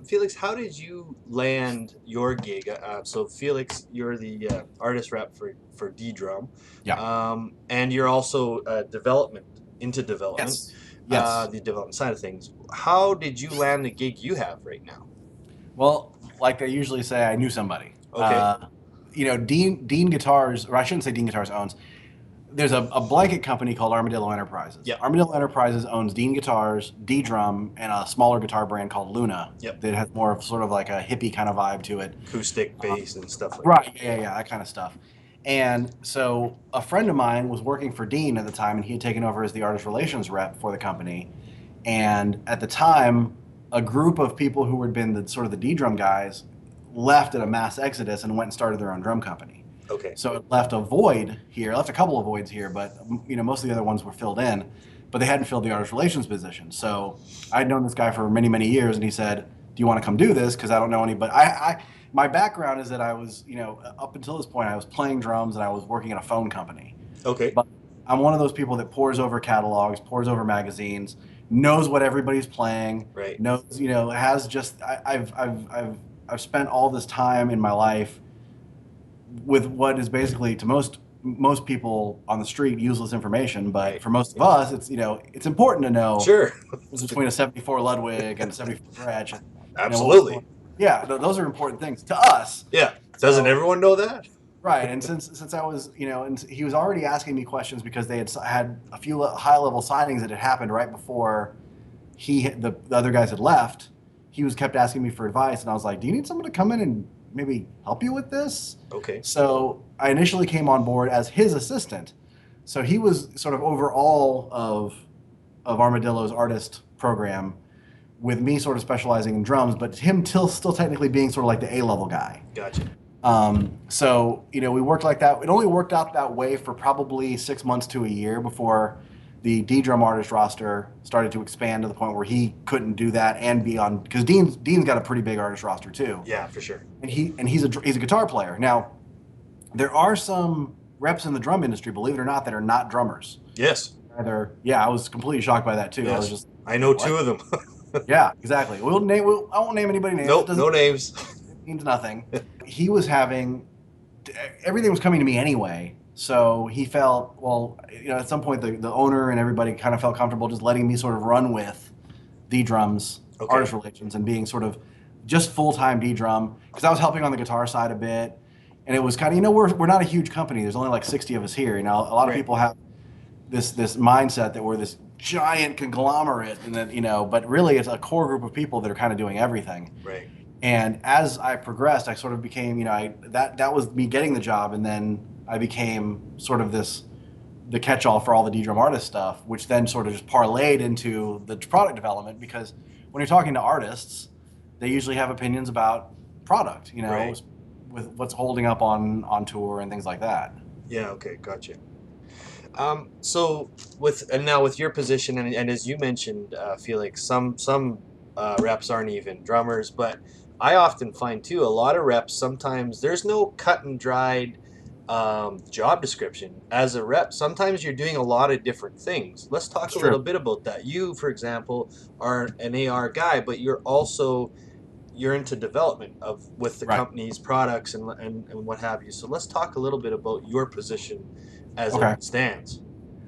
Felix, how did you land your gig? So Felix, you're the artist rep for ddrum, Yeah. and you're also into development, Yes. Yes. the development side of things. How did you land the gig you have right now? Well, like I usually say, I knew somebody. Okay. Dean Guitars, or I shouldn't say Dean Guitars owns. There's a blanket company called Armadillo Enterprises. Yep. Armadillo Enterprises owns Dean Guitars, D-Drum, and a smaller guitar brand called Luna Yep. that has more of sort of like a hippie kind of vibe to it. Acoustic bass and stuff like that. Right. Yeah, that kind of stuff. And so a friend of mine was working for Dean at the time, and he had taken over as the artist relations rep for the company. And at the time, a group of people who had been the sort of the D-drum guys left at a mass exodus and went and started their own drum company. Okay. So it left a void here, left a couple of voids here, but most of the other ones were filled in, but they hadn't filled the artist relations position. So I'd known this guy for many, many years, and he said, "Do you want to come do this? Because I don't know any." But my background is that I was, up until this point, I was playing drums and I was working at a phone company. Okay. But I'm one of those people that pores over catalogs, pores over magazines, knows what everybody's playing, Right. knows, has just I've spent all this time in my life with what is basically to most people on the street useless information, but Right. for most of us, it's important to know Sure. what's between a 74 Ludwig and a 74 Gretsch. And, what's Absolutely. going. Yeah, those are important things to us. Yeah. Doesn't So everyone know that? right, and since I was, and he was already asking me questions because they had a few high level signings that had happened right before the other guys had left. He was kept asking me for advice, and I was like, "Do you need someone to come in and maybe help you with this?" Okay. So I initially came on board as his assistant. So he was sort of over all of Armadillo's artist program, with me sort of specializing in drums, but him still technically being sort of like the A-level guy. Gotcha. So we worked like that. It only worked out that way for probably 6 months to a year before the D-drum artist roster started to expand to the point where he couldn't do that and be on, because Dean's got a pretty big artist roster too, Yeah, for sure. and he's a guitar player. Now there are some reps in the drum industry, believe it or not, that are not drummers. Yes. Yeah, I was completely shocked by that too. I was Yes. just, I know what? two of them. Yeah, exactly. I won't name anybody names. It Nope, doesn't no names. it means nothing. He was having everything was coming to me anyway. So he felt, well, at some point the owner and everybody kind of felt comfortable just letting me sort of run with D drums, Okay. artist relations, and being sort of just full time D drum, because I was helping on the guitar side a bit, and it was kind of, we're not a huge company. There's only like 60 of us here. A lot of Right. people have this mindset that we're this giant conglomerate, and that but really it's a core group of people that are kind of doing everything. Right. And as I progressed, I sort of became, that was me getting the job, and then I became sort of the catch-all for all the D-drum artist stuff, which then sort of just parlayed into the product development, because when you're talking to artists, they usually have opinions about product, Right. with what's holding up on tour and things like that. Yeah, okay, gotcha. So now with your position and as you mentioned, Felix, some reps aren't even drummers, but I often find too a lot of reps sometimes there's no cut and dried job description as a rep. Sometimes you're doing a lot of different things. Let's talk It's a little true. bit about that. You, for example, are an AR guy, but you're into development of with the Right. company's products and what have you. So let's talk a little bit about your position as Okay. it stands.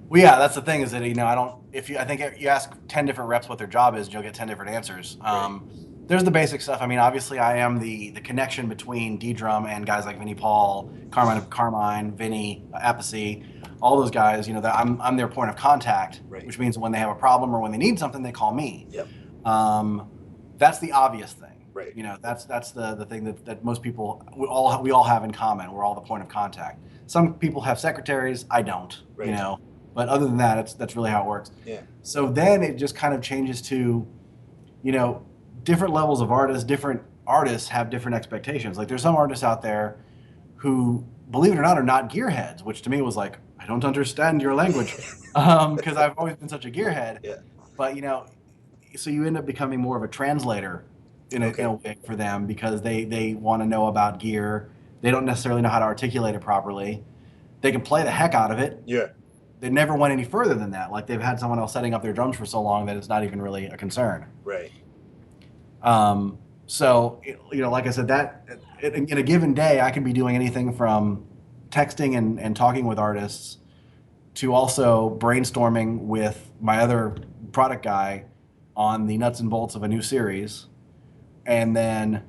Well, yeah, that's the thing is that I don't. If you, I think you ask 10 different reps what their job is, you'll get 10 different answers. Right. There's the basic stuff. I mean, obviously, I am the connection between D drum and guys like Vinnie Paul, Carmine, Vinny, Appice, all those guys. That I'm their point of contact, Right. which means when they have a problem or when they need something, they call me. Yep. That's the obvious thing. Right. That's the thing that most people we all have in common. We're all the point of contact. Some people have secretaries. I don't. Right. But other than that, that's really how it works. Yeah. So then it just kind of changes to, different levels of artists. Different artists have different expectations. Like there's some artists out there who, believe it or not, are not gearheads, which to me was like, I don't understand your language, because I've always been such a gearhead. Yeah. But so you end up becoming more of a translator in a Okay. way for them, because they want to know about gear. They don't necessarily know how to articulate it properly. They can play the heck out of it. Yeah. They never went any further than that. Like they've had someone else setting up their drums for so long that it's not even really a concern. Right. Like I said, that in a given day, I can be doing anything from texting and talking with artists to also brainstorming with my other product guy on the nuts and bolts of a new series. And then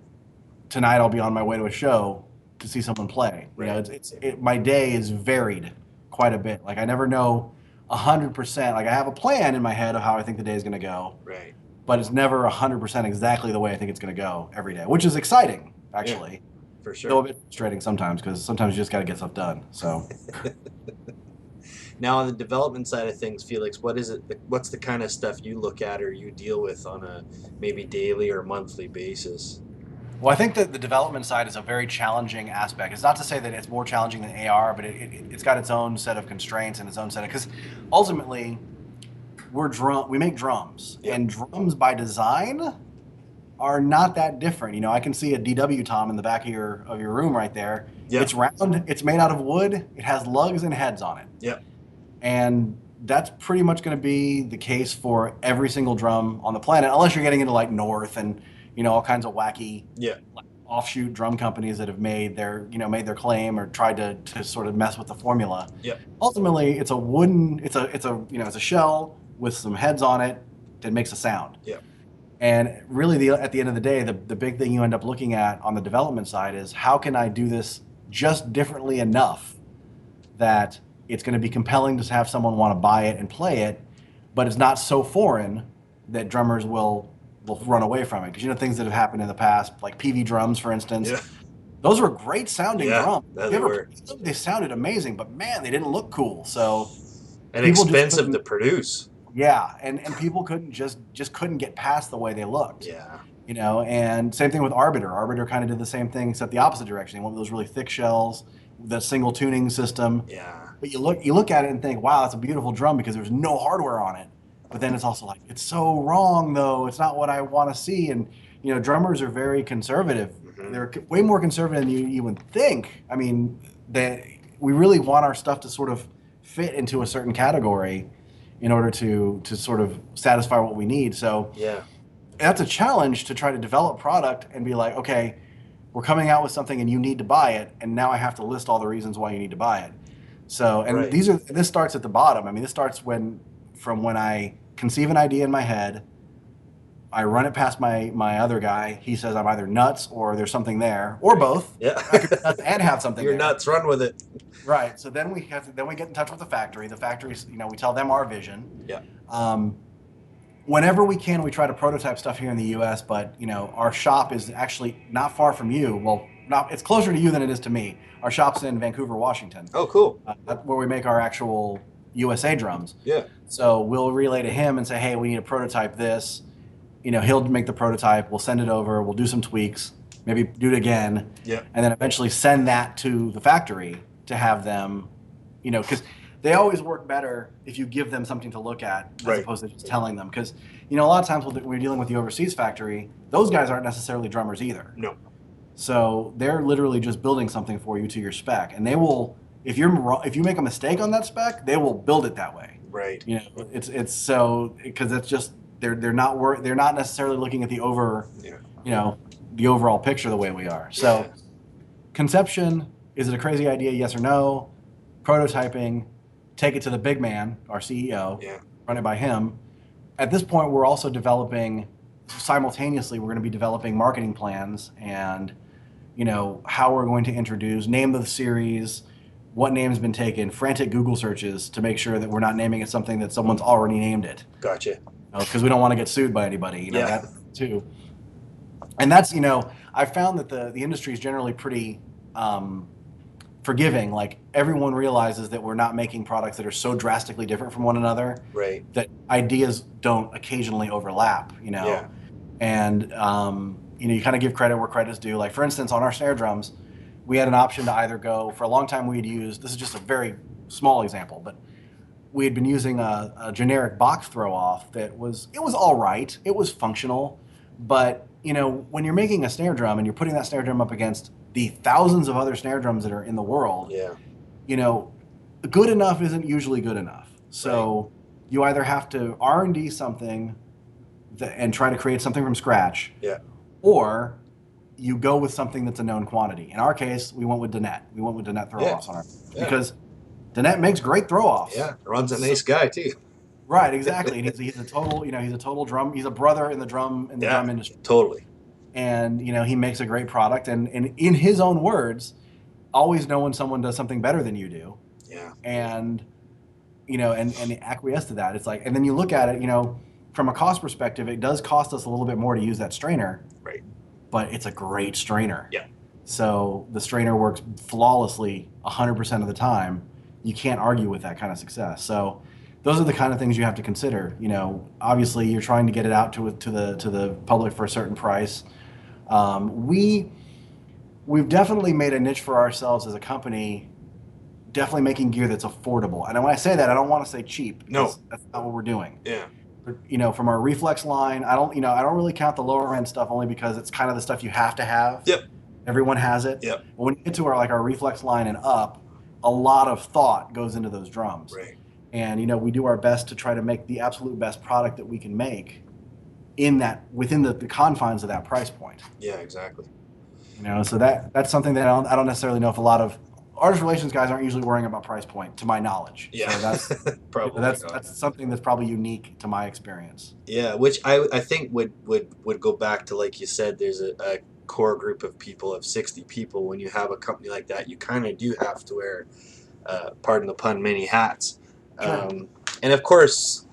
tonight I'll be on my way to a show to see someone play. Right. My day is varied quite a bit. Like I never know 100%. Like I have a plan in my head of how I think the day is going to go, Right. but it's never 100% exactly the way I think it's going to go every day, which is exciting Yeah, actually. for Though a sure. bit frustrating sometimes because sometimes you just got to get stuff done. So Now, on the development side of things, Felix, what is it? What's the kind of stuff you look at or you deal with on a maybe daily or monthly basis? Well, I think that the development side is a very challenging aspect. It's not to say that it's more challenging than AR, but it's got its own set of constraints and its own set of, because ultimately we make drums, Yep. and drums by design are not that different. I can see a DW tom in the back of your room right there. Yep. It's round, it's made out of wood, it has lugs and heads on it. Yep. And that's pretty much going to be the case for every single drum on the planet, unless you're getting into like North and all kinds of wacky Yeah. like, offshoot drum companies that have made their claim or tried to sort of mess with the formula. Yep. Ultimately, it's a wooden, it's a shell with some heads on it that makes a sound. Yep. And really, at the end of the day, the big thing you end up looking at on the development side is how can I do this just differently enough that it's going to be compelling to have someone want to buy it and play it, but it's not so foreign that drummers will run away from it. Because things that have happened in the past, like PV drums, for instance, Yeah. those were great sounding Yeah. drums. That You they ever were. played them? They sounded amazing, but man, they didn't look cool. So And people just expensive to couldn't, produce. yeah, and people couldn't just couldn't get past the way they looked. Yeah. And same thing with Arbiter. Arbiter kind of did the same thing, except the opposite direction. They went with those really thick shells, the single tuning system. Yeah. But you look at it and think, wow, that's a beautiful drum because there's no hardware on it. But then it's also like, it's so wrong though. It's not what I want to see. And drummers are very conservative. Hmm. They're way more conservative than you would think. I mean, we really want our stuff to sort of fit into a certain category in order to sort of satisfy what we need. So Yeah. that's a challenge to try to develop product and be like, okay, we're coming out with something and you need to buy it, and now I have to list all the reasons why you need to buy it. So, and Right. this starts at the bottom. I mean, this starts from when I conceive an idea in my head, I run it past my other guy. He says I'm either nuts or there's something there, or both. Yeah. I could be nuts and have something You're there. nuts. Run with it. Right. So then we get in touch with the factory. The factories, we tell them our vision. Yeah. Whenever we can, we try to prototype stuff here in the U.S. But our shop is actually not far from you. Well, it's closer to you than it is to me. Our shop's in Vancouver, Washington, Oh, cool. where we make our actual USA drums. Yeah. So we'll relay to him and say, hey, we need to prototype this. He'll make the prototype. We'll send it over. We'll do some tweaks, maybe do it again, Yeah. and then eventually send that to the factory to have them, because they always work better if you give them something to look at as Right. opposed to just telling them. Because a lot of times when we're dealing with the overseas factory, those guys aren't necessarily drummers either. No. So they're literally just building something for you to your spec, and they will. If you make a mistake on that spec, they will build it that way. Right. It's so because it's just they're not necessarily looking at the Yeah. the overall picture the way we are. So Yeah. conception, is it a crazy idea? Yes or no? Prototyping, take it to the big man, our CEO, Yeah. run it by him. At this point, we're also developing simultaneously. We're going to be developing marketing plans and how we're going to introduce, name of the series, what name's been taken, frantic Google searches to make sure that we're not naming it something that someone's already named it. Gotcha. Because we don't want to get sued by anybody. Yeah. That too. And that's I found that the industry is generally pretty forgiving. Like everyone realizes that we're not making products that are so drastically different from one another Right. that ideas don't occasionally overlap. Yeah. And you kind of give credit where credit's due. Like for instance, on our snare drums, we had an option to either go, for a long time we had used, this is just a very small example, but we had been using a generic box throw off it was all right, it was functional, but when you're making a snare drum and you're putting that snare drum up against the thousands of other snare drums that are in the world, Yeah. good enough isn't usually good enough. So you either have to R&D something and try to create something from scratch, Yeah. or you go with something that's a known quantity. In our case, we went with Donette. We went with Donette Yeah. throw-offs on our Yeah. because Donette makes great throw-offs. Yeah. Ron's a So, nice guy too. right, exactly. And he's a total, he's a total drum. He's a brother in the Yeah. drum industry, Totally. and he makes a great product. And in his own words, always know when someone does something better than you do, Yeah. and and acquiesce to that. It's like, and then you look at it, from a cost perspective, it does cost us a little bit more to use that strainer, Right. but it's a great strainer. Yeah. So the strainer works flawlessly 100% of the time. You can't argue with that kind of success. So those are the kind of things you have to consider. Obviously you're trying to get it out to the public for a certain price. We've definitely made a niche for ourselves as a company, definitely making gear that's affordable. And when I say that, I don't want to say cheap, because that's not what we're doing. Yeah. From our reflex line, I don't really count the lower end stuff, only because it's kind of the stuff you have to have. Yep. Everyone has it. Yep. But when you get to our reflex line and up, a lot of thought goes into those drums. Right. And we do our best to try to make the absolute best product that we can make within the confines of that price point. Yeah. Exactly. So that's something that I don't necessarily know if a lot of artist relations guys aren't usually worrying about price point, to my knowledge. Yeah. So that's Probably that's something that's probably unique to my experience. Yeah, which I think would go back to, like you said, there's a core group of people of 60 people. When you have a company like that, you kind of do have to wear, pardon the pun, many hats. Sure. And of course,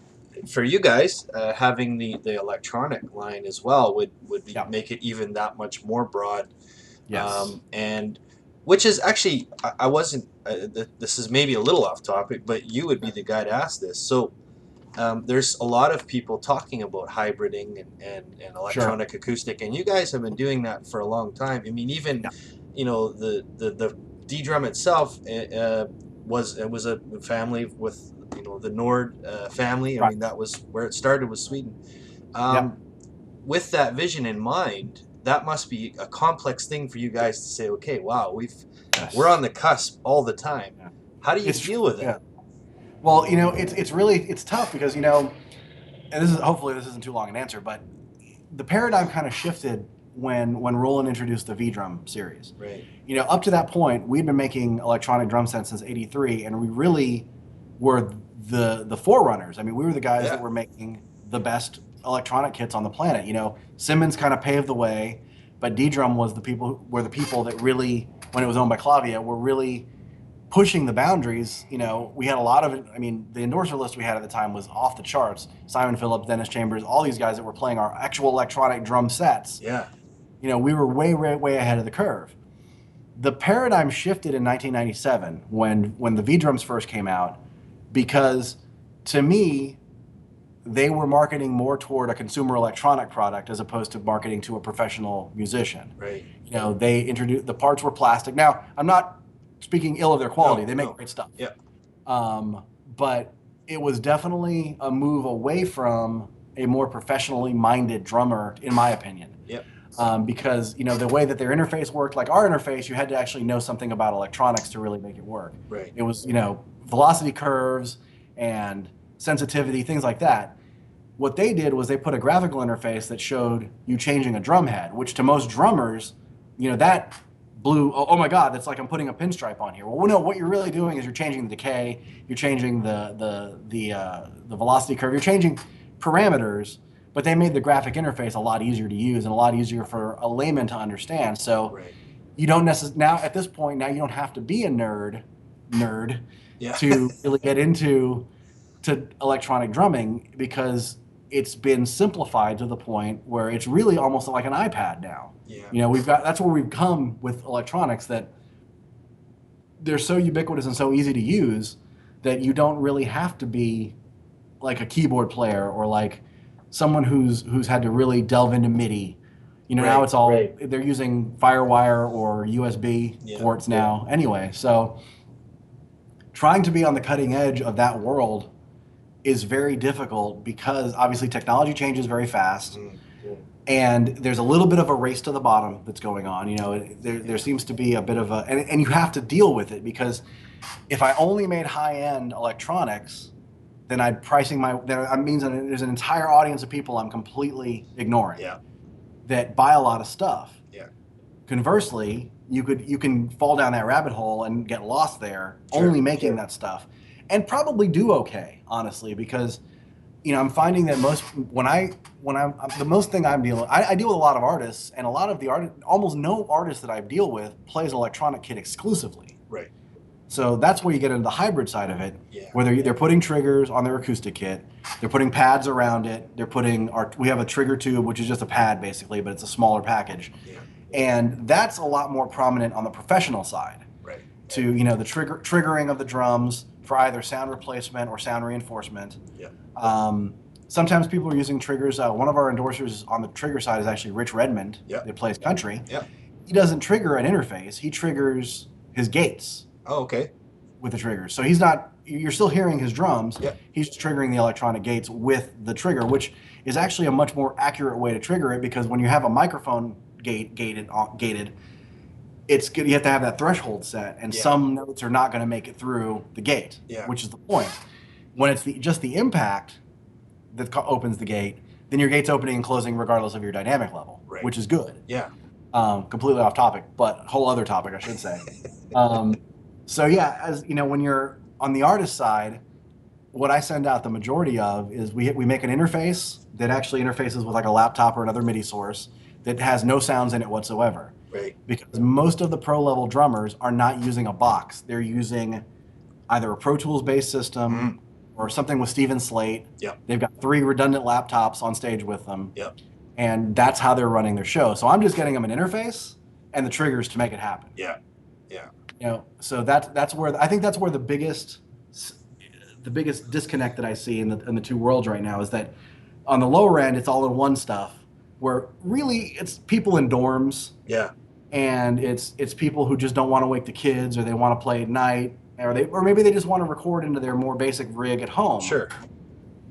for you guys, having the electronic line as well would make it even that much more broad. Yes. And which is actually, I wasn't, this is maybe a little off topic, but you would be the guy to ask this. So there's a lot of people talking about hybriding and electronic acoustic, and you guys have been doing that for a long time. I mean, even, the ddrum itself was a family with, the Nord family. I Right. mean, that was where it started, was Sweden. Yep. With that vision in mind, that must be a complex thing for you guys to say, okay, wow, Yes. we're on the cusp all the time. Yeah. How do you deal with it? Yeah. Well, it's tough, because and hopefully this isn't too long an answer, but the paradigm kind of shifted when Roland introduced the V-Drum series. Right. Up to that point, we'd been making electronic drum sets since '83, and we really were the forerunners. I mean, we were the guys that were making the best electronic kits on the planet. Simmons kind of paved the way, but ddrum were the people that really, when it was owned by Clavia, were really pushing the boundaries. We had a lot of it. I mean, the endorser list we had at the time was off the charts. Simon Phillips, Dennis Chambers, all these guys that were playing our actual electronic drum sets. Yeah. We were way, way, way ahead of the curve. The paradigm shifted in 1997 when the V-Drums first came out, because to me, they were marketing more toward a consumer electronic product as opposed to marketing to a professional musician. Right. They introduced, the parts were plastic. Now, I'm not speaking ill of their quality. No, they make great stuff. Yeah. But it was definitely a move away from a more professionally minded drummer, in my opinion. Yep. Because the way that their interface worked, like our interface, you had to actually know something about electronics to really make it work. Right. It was velocity curves and sensitivity, things like that. What they did was they put a graphical interface that showed you changing a drum head, which to most drummers, that blew, oh my God, that's like I'm putting a pinstripe on here. Well, no, what you're really doing is you're changing the decay, you're changing the velocity curve, you're changing parameters, but they made the graphic interface a lot easier to use and a lot easier for a layman to understand. So you don't necessarily, now at this point, now you don't have to be a nerd to really get into electronic drumming, because it's been simplified to the point where it's really almost like an iPad now. Yeah. That's where we've come with electronics, that they're so ubiquitous and so easy to use that you don't really have to be like a keyboard player or like someone who's had to really delve into MIDI. Now it's all, they're using FireWire or USB ports now anyway. So trying to be on the cutting edge of that world is very difficult, because obviously technology changes very fast. And there's a little bit of a race to the bottom that's going on. There seems to be a bit of and you have to deal with it, because if I only made high-end electronics, then that means that there's an entire audience of people I'm completely ignoring Yeah. that buy a lot of stuff. Yeah. Conversely, you can fall down that rabbit hole and get lost there, Sure, only making that stuff, and probably do okay, honestly, because I'm finding that the most thing I deal with a lot of artists, and a lot of almost no artist that I deal with plays electronic kit exclusively. Right. So that's where you get into the hybrid side of it, Yeah. where they're putting triggers on their acoustic kit, they're putting pads around it, we have a trigger tube, which is just a pad basically, but it's a smaller package. Yeah. And that's a lot more prominent on the professional side. Right. To the triggering of the drums for either sound replacement or sound reinforcement. Yeah. Sometimes people are using triggers. One of our endorsers on the trigger side is actually Rich Redmond. Yep. That plays country. Yep. He doesn't trigger an interface. He triggers his gates Oh, okay. with the triggers. So you're still hearing his drums. Yep. He's just triggering the electronic gates with the trigger, which is actually a much more accurate way to trigger it, because when you have a microphone gated, it's good. You have to have that threshold set, and some notes are not going to make it through the gate, which is the point. When it's just the impact that opens the gate, then your gate's opening and closing regardless of your dynamic level, which is good. Yeah. Completely off topic, but whole other topic, I should say. So yeah, as you know, when you're on the artist side, what I send out the majority of is we make an interface that actually interfaces with like a laptop or another MIDI source that has no sounds in it whatsoever. Right. Because most of the pro level drummers are not using a box. They're using either a Pro Tools based system or something with Steven Slate. Yep. They've got 3 redundant laptops on stage with them. Yep. And that's how they're running their show. So I'm just getting them an interface and the triggers to make it happen. Yeah. Yeah. So that's where I think that's where the biggest disconnect that I see in the two worlds right now is that on the lower end it's all in one stuff, where really it's people in dorms. Yeah. And it's people who just don't want to wake the kids, or they want to play at night, or maybe they just want to record into their more basic rig at home. Sure.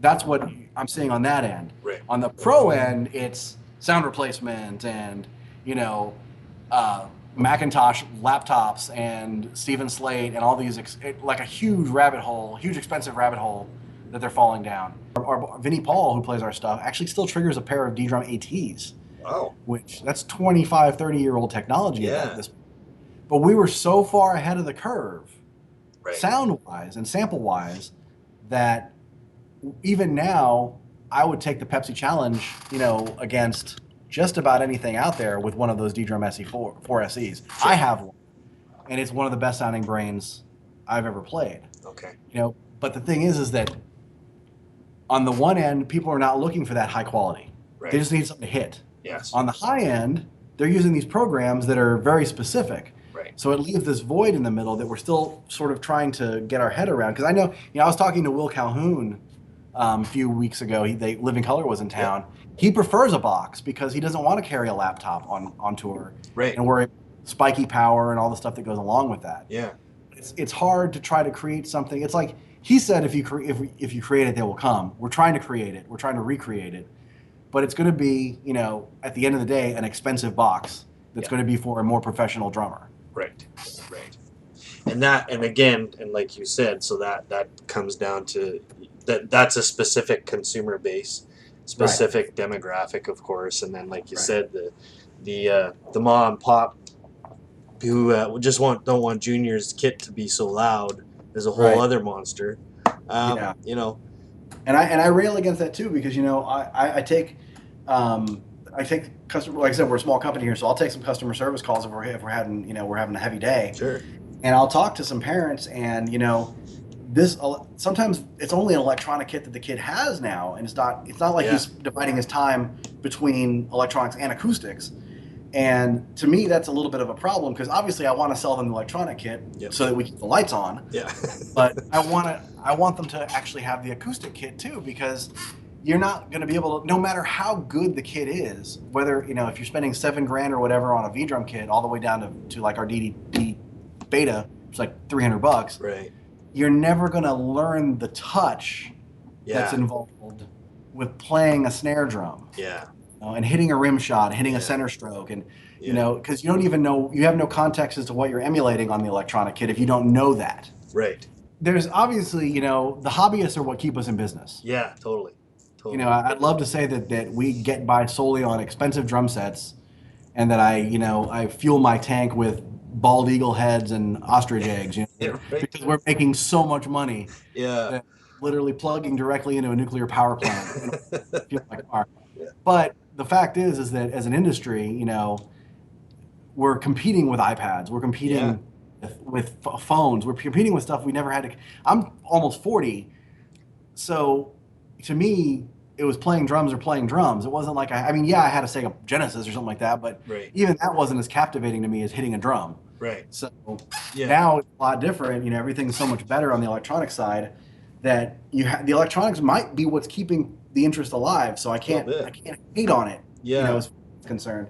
That's what I'm seeing on that end. Right. On the pro end, it's sound replacement and Macintosh laptops and Steven Slate and all these like a huge expensive rabbit hole that they're falling down. Our Vinnie Paul, who plays our stuff, actually still triggers a pair of ddrum ATs. Wow. Which that's 25, 30-year-old technology at this. But we were so far ahead of the curve, sound-wise and sample-wise, that even now I would take the Pepsi Challenge, against just about anything out there with one of those ddrum SE4 SEs. Sure. I have one, and it's one of the best sounding brains I've ever played. Okay. But the thing is that on the one end, people are not looking for that high quality. Right. They just need something to hit. Yes. On the high end, they're using these programs that are very specific. Right. So it leaves this void in the middle that we're still sort of trying to get our head around. Because I know, I was talking to Will Calhoun a few weeks ago. Living Color was in town. Yeah. He prefers a box because he doesn't want to carry a laptop on tour. Right. And worry spiky power and all the stuff that goes along with that. Yeah. It's hard to try to create something. It's like he said, if you create it, they will come. We're trying to create it. We're trying to recreate it. But it's going to be, at the end of the day, an expensive box that's going to be for a more professional drummer. Right. And like you said, so that comes down to that's a specific consumer base, specific demographic, of course, and then like you said, the mom and pop who just don't want Junior's kit to be so loud is a whole other monster. And I rail against that too, because I take customer, like I said, we're a small company here, so I'll take some customer service calls if we're having a heavy day. Sure. And I'll talk to some parents, and sometimes it's only an electronic kit that the kid has now, and it's not like he's dividing his time between electronics and acoustics. And to me, that's a little bit of a problem, because obviously I want to sell them the electronic kit so that we keep the lights on. Yeah. But I want them to actually have the acoustic kit too, because you're not going to be able to, no matter how good the kit is, whether, if you're spending $7,000 or whatever on a V-drum kit, all the way down to like our DD Beta, it's like $300. Right. You're never going to learn the touch that's involved with playing a snare drum. Yeah. And hitting a rim shot, hitting a center stroke, and because you don't even know, you have no context as to what you're emulating on the electronic kit if you don't know that. Right. there's obviously, the hobbyists are what keep us in business. Yeah, totally, totally. I'd love to say that we get by solely on expensive drum sets, and that I fuel my tank with bald eagle heads and ostrich eggs, Yeah, right. because we're making so much money Yeah. that literally plugging directly into a nuclear power plant, fuel my car. But the fact is that as an industry, we're competing with iPads, we're Yeah. competing with phones, we're competing with stuff we never had to. I'm almost 40, so to me, it was playing drums or playing drums. It wasn't like I mean, yeah, I had a Sega Genesis or something like that, but Right. even that wasn't as captivating to me as hitting a drum. Right. So Yeah. now it's a lot different. Everything's so much better on the electronic side that the electronics might be what's keeping the interest alive. So I A little can't bit. I can't hate on it, Yeah. as far as concerned.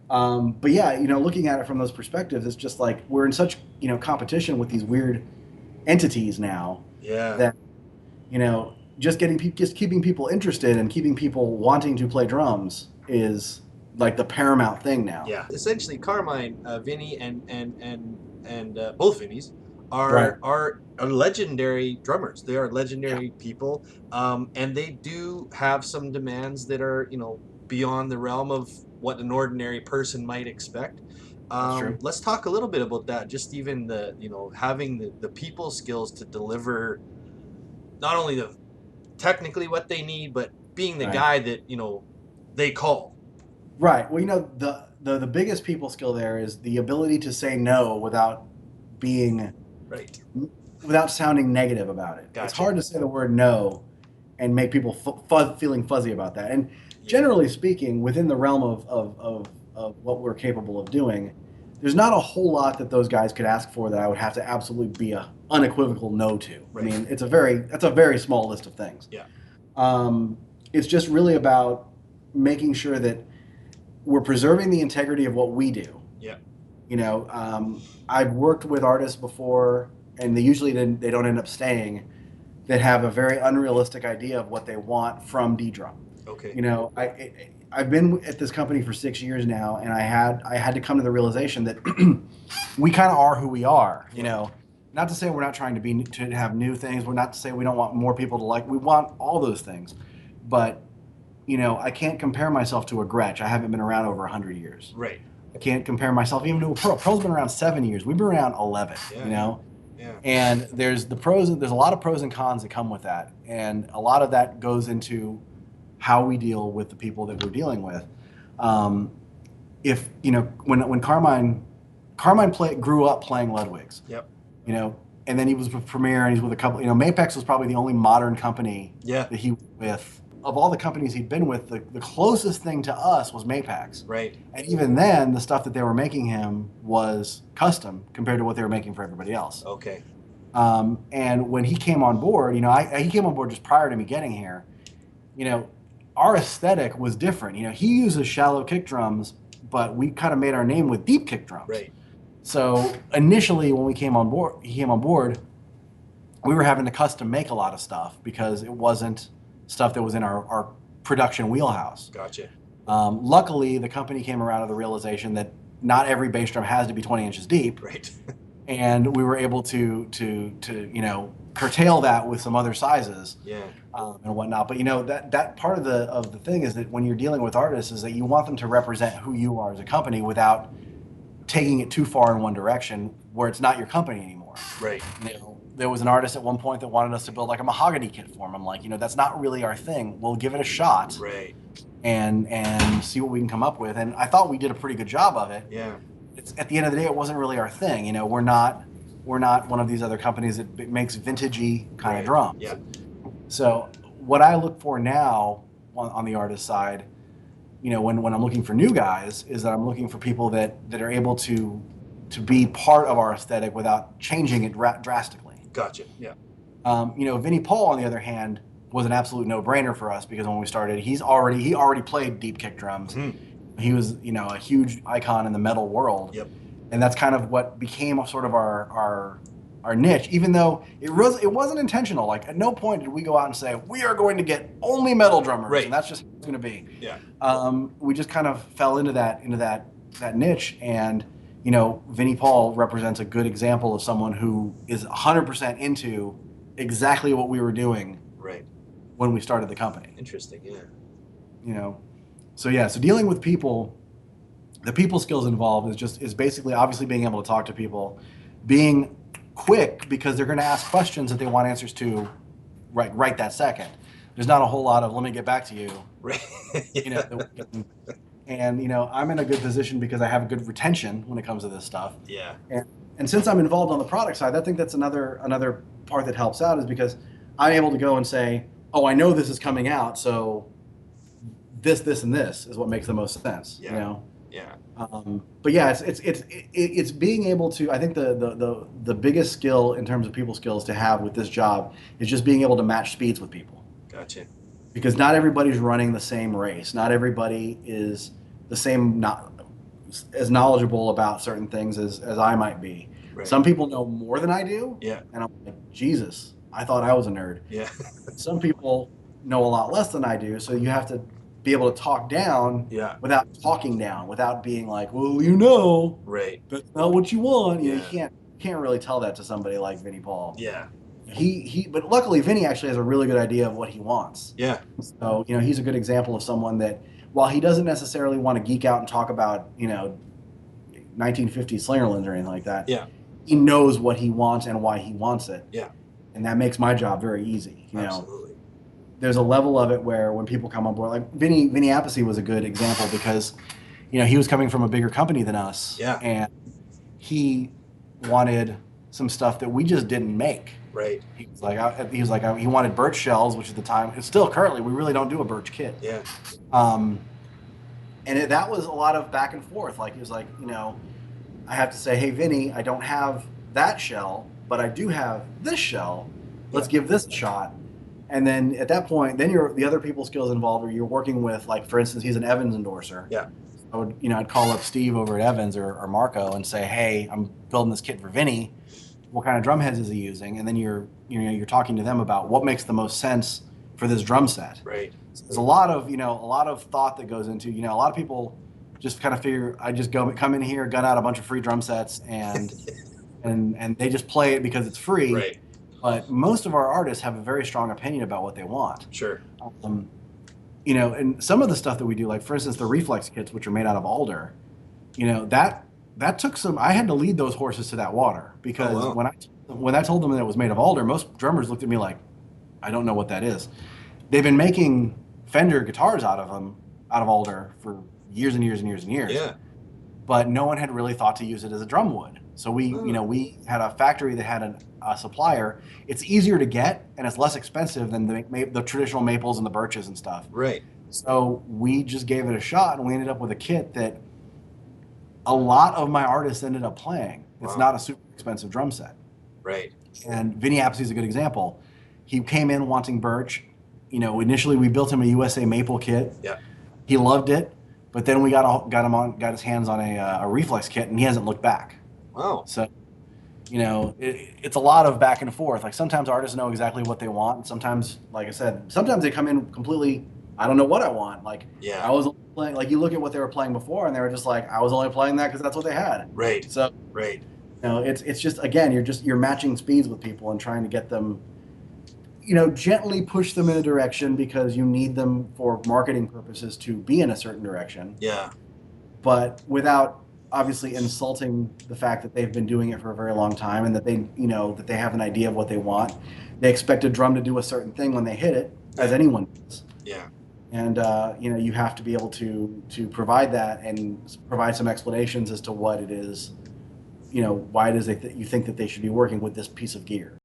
But yeah, looking at it from those perspectives, it's just like we're in such competition with these weird entities now Yeah. that just keeping people interested and keeping people wanting to play drums is like the paramount thing now. Yeah. Essentially, Carmine, Vinny, and both Vinnies Right. are legendary drummers. They are Yeah, legendary people, and they do have some demands that are beyond the realm of what an ordinary person might expect. that's true. Let's talk a little bit about that. Just even the having the people skills to deliver not only technically what they need, but being the Right. guy that they call. Right. Well, the biggest people skill there is the ability to say no being Right. without sounding negative about it. It's Gotcha. hard to say the word no and make people feeling fuzzy about that. And Yeah. generally speaking, within the realm of what we're capable of doing, there's not a whole lot that those guys could ask for that I would have to absolutely be a unequivocal no to. I Right. mean, that's a very small list of things. Yeah. Um, it's just really about making sure that we're preserving the integrity of what we do. Yeah. I've worked with artists before, and they don't end up staying. That have a very unrealistic idea of what they want from ddrum. Okay. I've been at this company for 6 years now, and I had to come to the realization that we kind of are who we are. Not to say we're not trying to have new things. We're not to say we don't want more people to like. We want all those things, but I can't compare myself to a Gretsch. I haven't been around over 100 years. Right. I can't compare myself even to a Pearl. Pearl's been around 7 years. We've been around 11. Yeah. Yeah. And there's a lot of pros and cons that come with that, and a lot of that goes into how we deal with the people that we're dealing with. If when Carmine grew up playing Ludwig's, Yep. and then he was with Premier, and he's with a couple. Mapex was probably the only modern company Yeah. that he was with. Of all the companies he'd been with, the closest thing to us was Mapex. Right. And even then, the stuff that they were making him was custom compared to what they were making for everybody else. Okay. And when he came on board, he came on board just prior to me getting here. Our aesthetic was different. He uses shallow kick drums, but we kind of made our name with deep kick drums. Right. So initially, when he came on board, we were having to custom make a lot of stuff because it wasn't stuff that was in our production wheelhouse. Gotcha. Luckily, the company came around to the realization that not every bass drum has to be 20 inches deep, Right. and we were able to curtail that with some other sizes. Yeah. And whatnot. But that part of the thing is that when you're dealing with artists, is that you want them to represent who you are as a company without taking it too far in one direction where it's not your company anymore. Right. There was an artist at one point that wanted us to build like a mahogany kit for him. I'm like, that's not really our thing. We'll give it a shot. Right. And see what we can come up with. And I thought we did a pretty good job of it. Yeah. It's at the end of the day, it wasn't really our thing. We're not one of these other companies that makes vintagey kind of drums. Yeah. So what I look for now on the artist side, when I'm looking for new guys, is that I'm looking for people that are able to be part of our aesthetic without changing it drastically. Gotcha. Yeah. Vinnie Paul, on the other hand, was an absolute no-brainer for us because when we started, he already played deep kick drums. He was a huge icon in the metal world. Yep. And that's kind of what became sort of our niche, even though it wasn't intentional. Like at no point did we go out and say we are going to get only metal drummers, Right. and that's just how it's going to be. Yeah. We just kind of fell into that niche, and Vinnie Paul represents a good example of someone who is 100% into exactly what we were doing Right. when we started the company. Interesting. Yeah. You know, so yeah, so dealing with people, the people skills involved is basically obviously being able to talk to people, being quick because they're going to ask questions that they want answers to right that second. There's not a whole lot of let me get back to you, Right. you know, Yeah. that we can, and I'm in a good position because I have a good retention when it comes to this stuff. Yeah. And since I'm involved on the product side, I think that's another part that helps out is because I'm able to go and say, oh, I know this is coming out, so this, and this is what makes the most sense. Yeah. Yeah. But yeah, it's being able to. I think the biggest skill in terms of people skills to have with this job is just being able to match speeds with people Gotcha. because not everybody's running the same race. Not everybody is the same, not as knowledgeable about certain things as I might be. Right. Some people know more than I do, Yeah. and I'm like, Jesus, I thought I was a nerd. Yeah. Some people know a lot less than I do, so you have to be able to talk down Yeah. without talking down, without being like, well, Right. that's not what you want. You Yeah. can't really tell that to somebody like Vinnie Paul. Yeah. But luckily Vinny actually has a really good idea of what he wants. Yeah. So, he's a good example of someone that while he doesn't necessarily want to geek out and talk about, 1950s Slingerlands or anything like that, Yeah. he knows what he wants and why he wants it. Yeah. And that makes my job very easy. Absolutely. There's a level of it where when people come on board, like Vinny Appice was a good example because, he was coming from a bigger company than us. Yeah. And he wanted some stuff that we just didn't make. Right. He wanted birch shells, which at the time, it's still currently, we really don't do a birch kit. Yeah. That was a lot of back and forth. Like, he was like, I have to say, hey, Vinny, I don't have that shell, but I do have this shell. Let's give this a shot. And then at that point, then the other people skills involved, or you're working with, like, for instance, he's an Evans endorser. Yeah. I would, I'd call up Steve over at Evans or Marco and say, hey, I'm building this kit for Vinny. What kind of drum heads is he using? And then you're talking to them about what makes the most sense for this drum set. Right. So there's a lot of thought that goes into, a lot of people just kind of figure I just come in here, gun out a bunch of free drum sets and and they just play it because it's free. Right. But most of our artists have a very strong opinion about what they want. Sure. And some of the stuff that we do, like for instance, the reflex kits, which are made out of alder, that took some. I had to lead those horses to that water because when I told them that it was made of alder, most drummers looked at me like, I don't know what that is. They've been making Fender guitars out of alder for years and years and years and years. Yeah. But no one had really thought to use it as a drum wood. So we had a factory that had a supplier. It's easier to get and it's less expensive than the traditional maples and the birches and stuff. Right. So we just gave it a shot and we ended up with a kit that a lot of my artists ended up playing. It's not a super expensive drum set. Right. And Vinny Appice is a good example. He came in wanting birch. Initially we built him a USA maple kit. Yeah. He loved it, but then we got his hands on a reflex kit, and he hasn't looked back. Wow. So, it's a lot of back and forth. Like sometimes artists know exactly what they want, and sometimes, like I said, sometimes they come in completely. I don't know what I want. Like I was playing. Like you look at what they were playing before, and they were just like, I was only playing that because that's what they had. Right. So right. It's just again, you're matching speeds with people and trying to get them. Gently push them in a direction because you need them for marketing purposes to be in a certain direction. Yeah. But without obviously insulting the fact that they've been doing it for a very long time and that they have an idea of what they want. They expect a drum to do a certain thing when they hit it, as anyone does. Yeah. And you have to be able to provide that and provide some explanations as to what it is, why it is you think that they should be working with this piece of gear.